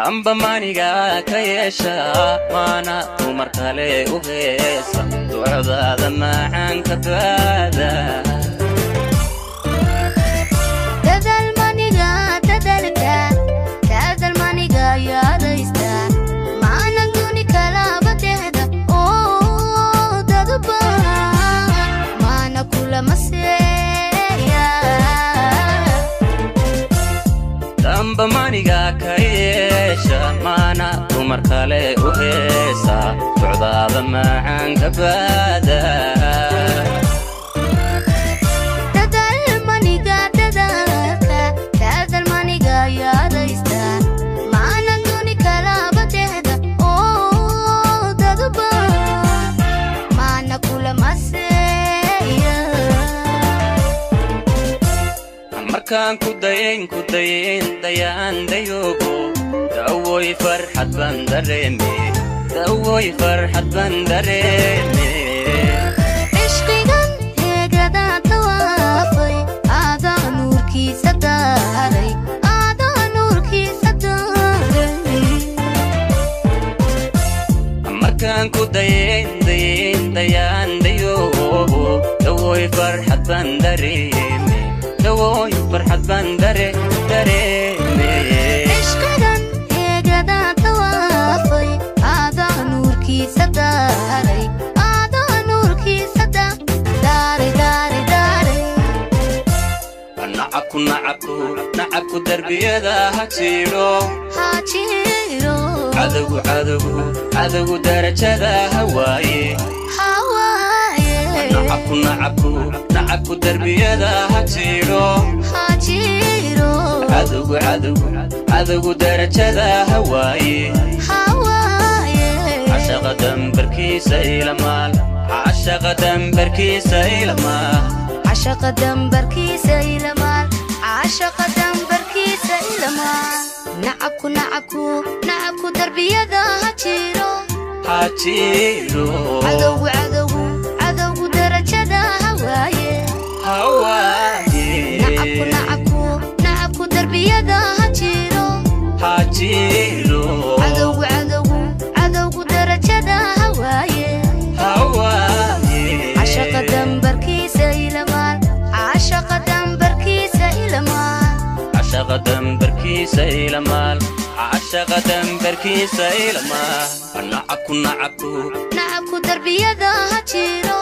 amba maniga ka yeesha waana dumar kale u heesa ducadaada macaan ka baada dadal maniga yaadaysta maana duni kala badehda oo dadba maana kula maseeya amba maniga ka yeesha maana dumar kale u heesa ducadaada macaan ka baada markaan ku dayn dayaan dayogo dawoy farxad baan dareeme ishqigan heegada tawaafay aadaa nuurkiisa daaray markaan ku dayn dayaan dayogo dawoy farxad baan dareeme dawoy farxad baan dareeme ishqigan heegada tawaafay aadaa nuurkiisa daaray nacabku darbiyada ha jiro cadogu darajada hawaaye nacabku darbiyada ha jiro cadogu darajada hawaaye cashaqa dambarkiisa ilamaal nacabku darbiyada ha jiro cadogu darajada hawaaye nacabku darbiyada ha jiro cadogu darajada hawaaye cashaqa dambarkiisa ilamaal nacabku darbiyada ha jiro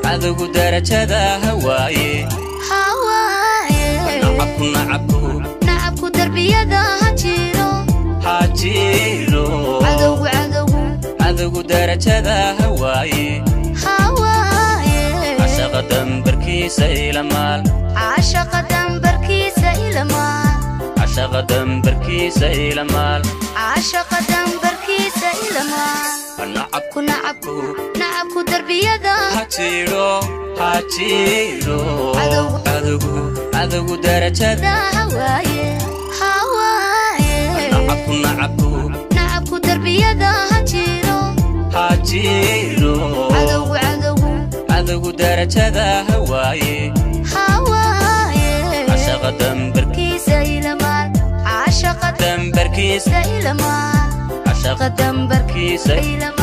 cadogu darajada hawaaye nacabku darbiyada ha jiro cadogu darajada hawaaye cashaqa dambarkiisa ilamaal nacabku darbiyada ha jiro cadogu darajada hawaaye nacabku darbiyada ha jiro cadogu darajada hawaaye cashaqa dambarkiisa ilamaal